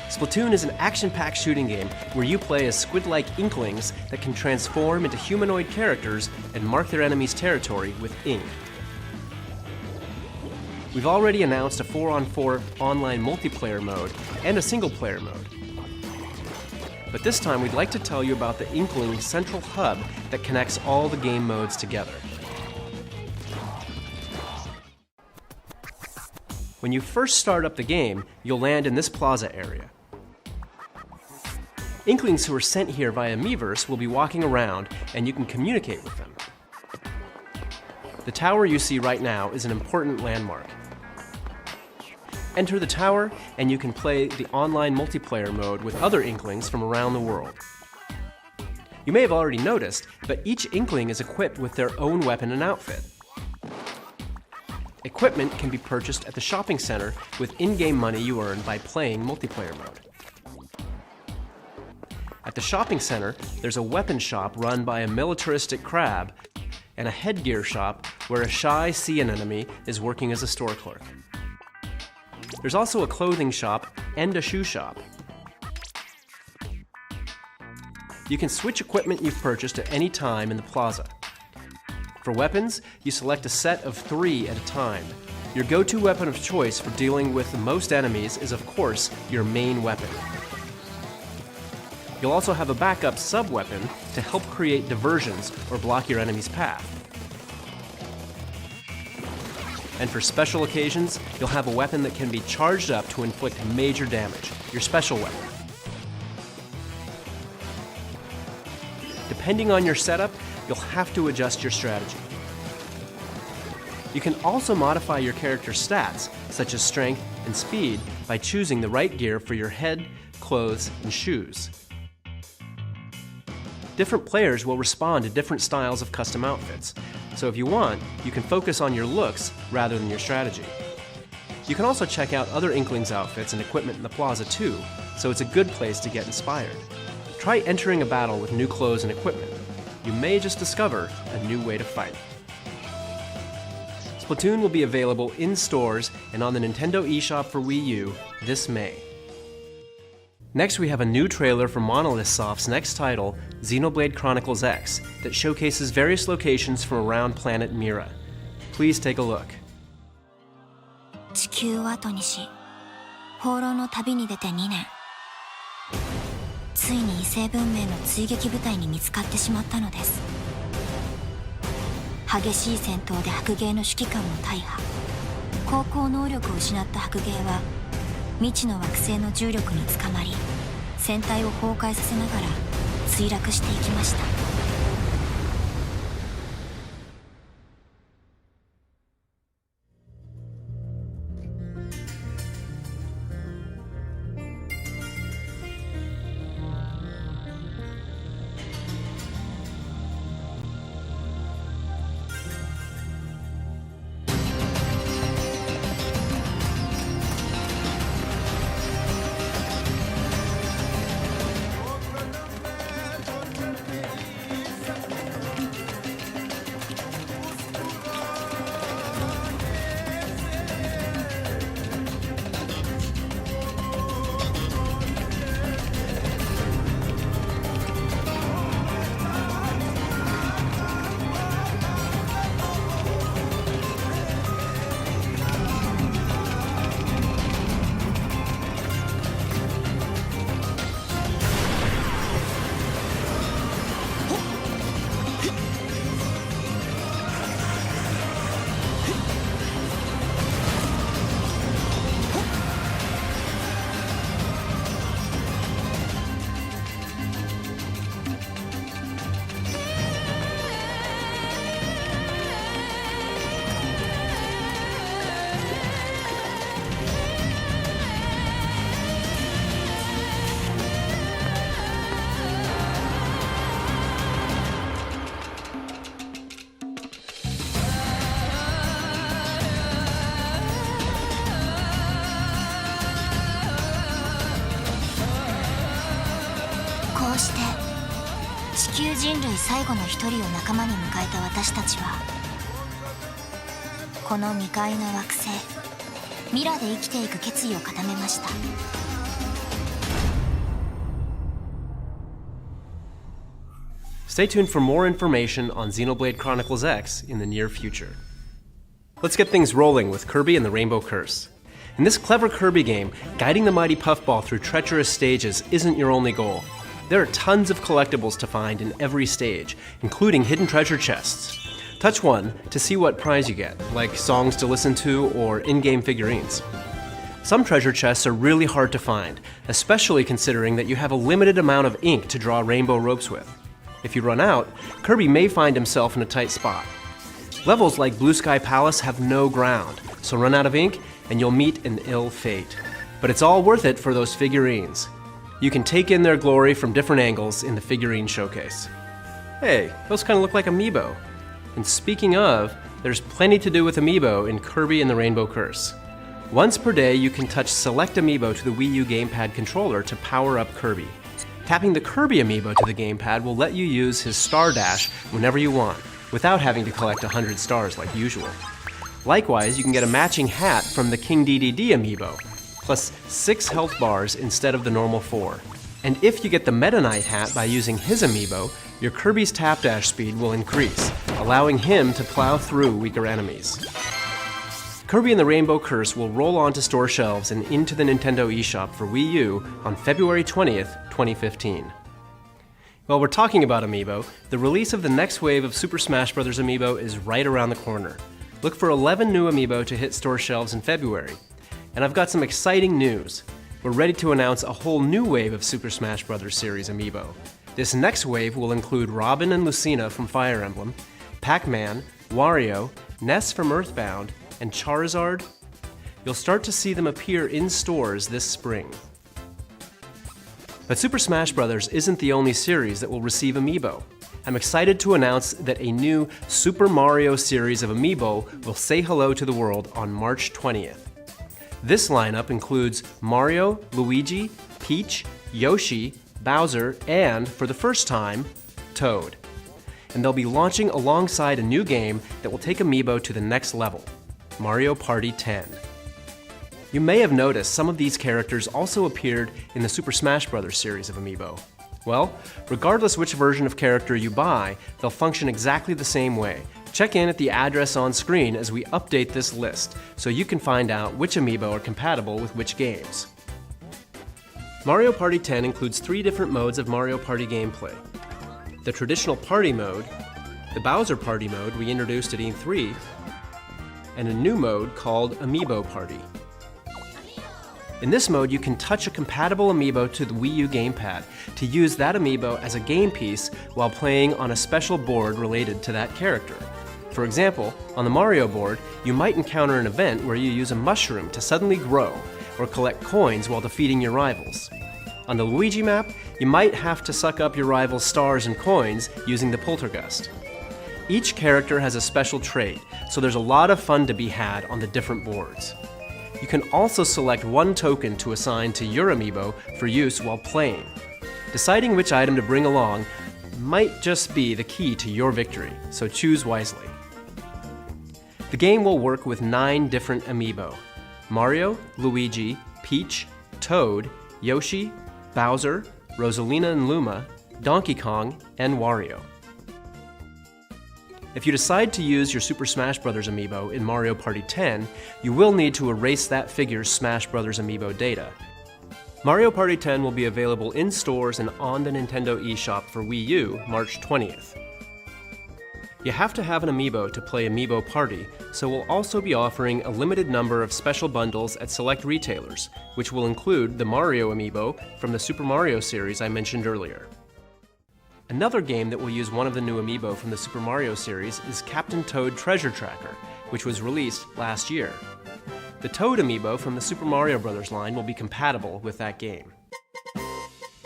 Splatoon is an action-packed shooting game where you play as squid-like inklings that can transform into humanoid characters and mark their enemies' territory with ink. We've already announced a 4-on-4 online multiplayer mode and a single-player mode. But this time we'd like to tell you about the Inkling central hub that connects all the game modes together. When you first start up the game, you'll land in this plaza area. Inklings who are sent here via Miiverse will be walking around, and you can communicate with them. The tower you see right now is an important landmark. Enter the tower, and you can play the online multiplayer mode with other Inklings from around the world. You may have already noticed, but each Inkling is equipped with their own weapon and outfit. Equipment can be purchased at the shopping center with in-game money you earn by playing multiplayer mode. At the shopping center, there's a weapon shop run by a militaristic crab and a headgear shop where a shy sea anemone is working as a store clerk. There's also a clothing shop and a shoe shop. You can switch equipment you've purchased at any time in the plaza. For weapons, you select a set of 3 at a time. Your go-to weapon of choice for dealing with the most enemies is, of course, your main weapon. You'll also have a backup sub-weapon to help create diversions or block your enemy's path. And for special occasions, you'll have a weapon that can be charged up to inflict major damage, your special weapon. Depending on your setup, you'll have to adjust your strategy. You can also modify your character's stats, such as strength and speed, by choosing the right gear for your head, clothes, and shoes. Different players will respond to different styles of custom outfits, so if you want, you can focus on your looks rather than your strategy. You can also check out other Inklings outfits and equipment in the plaza too, so it's a good place to get inspired. Try entering a battle with new clothes and equipment. You may just discover a new way to fight. Splatoon will be available in stores and on the Nintendo eShop for Wii U this May. Next, we have a new trailer for Monolith Soft's next title, Xenoblade Chronicles X, that showcases various locations from around planet Mira. Please take a look. 地球を後にし、放浪の旅に出て2年。ついに異星文明の追撃部隊に見つかってしまったのです。激しい戦闘で白芸の指揮官も大破。航行能力を失った白芸は未知の惑星の重力につかまり、船体を崩壊させながら墜落していきました。地球人類最後の一人を仲間に迎えた私たちは、この未開の惑星ミラで生きていく決意を固めました。Stay tuned for more information on Xenoblade Chronicles X in the near future. Let's get things rolling with Kirby and the Rainbow Curse. In this clever Kirby game, guiding the mighty puffball through treacherous stages isn't your only goal. There are tons of collectibles to find in every stage, including hidden treasure chests. Touch one to see what prize you get, like songs to listen to or in-game figurines. Some treasure chests are really hard to find, especially considering that you have a limited amount of ink to draw rainbow ropes with. If you run out, Kirby may find himself in a tight spot. Levels like Blue Sky Palace have no ground, so run out of ink and you'll meet an ill fate. But it's all worth it for those figurines. You can take in their glory from different angles in the figurine showcase. Hey, those kind of look like Amiibo. And speaking of, there's plenty to do with Amiibo in Kirby and the Rainbow Curse. Once per day, you can touch select Amiibo to the Wii U gamepad controller to power up Kirby. Tapping the Kirby Amiibo to the gamepad will let you use his Star Dash whenever you want, without having to collect 100 stars like usual. Likewise, you can get a matching hat from the King DDD Amiibo, plus 6 health bars instead of the normal 4. And if you get the Meta Knight hat by using his Amiibo, your Kirby's tap dash speed will increase, allowing him to plow through weaker enemies. Kirby and the Rainbow Curse will roll onto store shelves and into the Nintendo eShop for Wii U on February 20th, 2015. While we're talking about Amiibo, the release of the next wave of Super Smash Bros. Amiibo is right around the corner. Look for 11 new Amiibo to hit store shelves in February. And I've got some exciting news. We're ready to announce a whole new wave of Super Smash Bros. Series Amiibo. This next wave will include Robin and Lucina from Fire Emblem, Pac-Man, Wario, Ness from Earthbound, and Charizard. You'll start to see them appear in stores this spring. But Super Smash Bros. Isn't the only series that will receive Amiibo. I'm excited to announce that a new Super Mario series of Amiibo will say hello to the world on March 20th. This lineup includes Mario, Luigi, Peach, Yoshi, Bowser, and, for the first time, Toad. And they'll be launching alongside a new game that will take Amiibo to the next level, Mario Party 10. You may have noticed some of these characters also appeared in the Super Smash Bros. Series of Amiibo. Well, regardless which version of character you buy, they'll function exactly the same way. Check in at the address on screen as we update this list, so you can find out which Amiibo are compatible with which games. Mario Party 10 includes 3 different modes of Mario Party gameplay. The traditional party mode, the Bowser Party mode we introduced at E3, and a new mode called Amiibo Party. In this mode, you can touch a compatible Amiibo to the Wii U gamepad to use that Amiibo as a game piece while playing on a special board related to that character. For example, on the Mario board, you might encounter an event where you use a mushroom to suddenly grow, or collect coins while defeating your rivals. On the Luigi map, you might have to suck up your rival's stars and coins using the Poltergust. Each character has a special trait, so there's a lot of fun to be had on the different boards. You can also select one token to assign to your Amiibo for use while playing. Deciding which item to bring along might just be the key to your victory, so choose wisely. The game will work with 9 different Amiibo: Mario, Luigi, Peach, Toad, Yoshi, Bowser, Rosalina and Luma, Donkey Kong, and Wario. If you decide to use your Super Smash Bros. Amiibo in Mario Party 10, you will need to erase that figure's Smash Bros. Amiibo data. Mario Party 10 will be available in stores and on the Nintendo eShop for Wii U March 20th. You have to have an Amiibo to play Amiibo Party, so we'll also be offering a limited number of special bundles at select retailers, which will include the Mario Amiibo from the Super Mario series I mentioned earlier. Another game that will use one of the new Amiibo from the Super Mario series is Captain Toad Treasure Tracker, which was released last year. The Toad Amiibo from the Super Mario Bros. Line will be compatible with that game.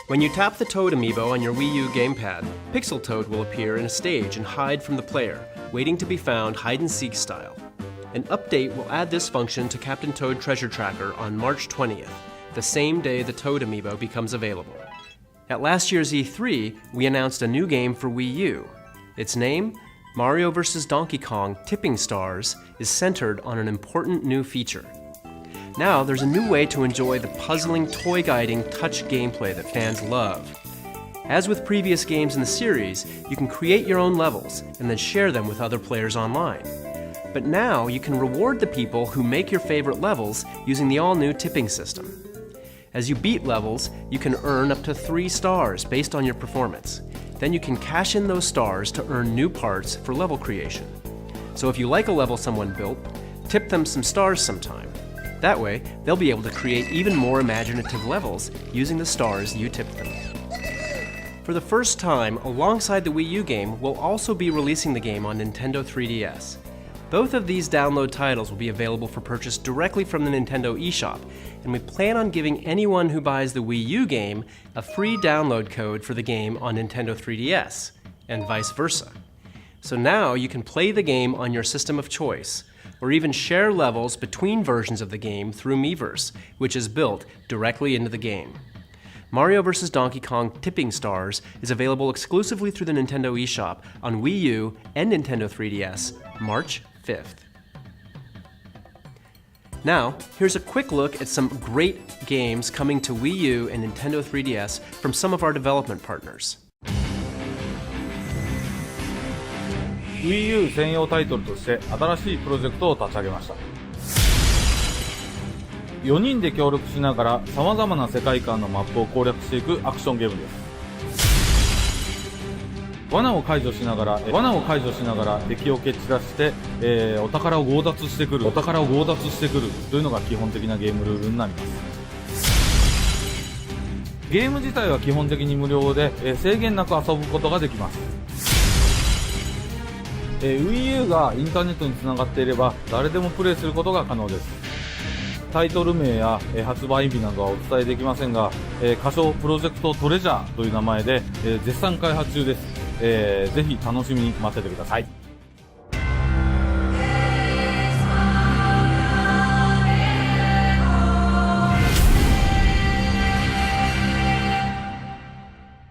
When you tap the Toad Amiibo on your Wii U gamepad, Pixel Toad will appear in a stage and hide from the player, waiting to be found hide-and-seek style. An update will add this function to Captain Toad Treasure Tracker on March 20th, the same day the Toad Amiibo becomes available. At last year's E3, we announced a new game for Wii U. Its name, Mario vs. Donkey Kong Tipping Stars, is centered on an important new feature. Now, there's a new way to enjoy the puzzling, toy-guiding touch gameplay that fans love. As with previous games in the series, you can create your own levels and then share them with other players online. But now you can reward the people who make your favorite levels using the all-new tipping system. As you beat levels, you can earn up to 3 stars based on your performance. Then you can cash in those stars to earn new parts for level creation. So if you like a level someone built, tip them some stars sometime. That way, they'll be able to create even more imaginative levels using the stars you tipped them. For the first time, alongside the Wii U game, we'll also be releasing the game on Nintendo 3DS. Both of these download titles will be available for purchase directly from the Nintendo eShop, and we plan on giving anyone who buys the Wii U game a free download code for the game on Nintendo 3DS, and vice versa. So now you can play the game on your system of choice, or even share levels between versions of the game through Miiverse, which is built directly into the game. Mario vs. Donkey Kong Tipping Stars is available exclusively through the Nintendo eShop on Wii U and Nintendo 3DS, March 5th. Now, here's a quick look at some great games coming to Wii U and Nintendo 3DS from some of our development partners. Wii U 専用タイトルとして新しいプロジェクトを立ち上げました。4人で協力しながら様々な世界観のマップを攻略していくアクションゲームです。罠を解除しながら敵を蹴散らして、お宝を強奪してくるというのが基本的なゲームルールになります。ゲーム自体は基本的に無料で、制限なく遊ぶことができます。Wii U がインターネットにつながっていれば誰でもプレイすることが可能です。タイトル名や発売日などはお伝えできませんが、仮称プロジェクトトレジャーという名前で絶賛開発中です。ぜひ楽しみに待っててください。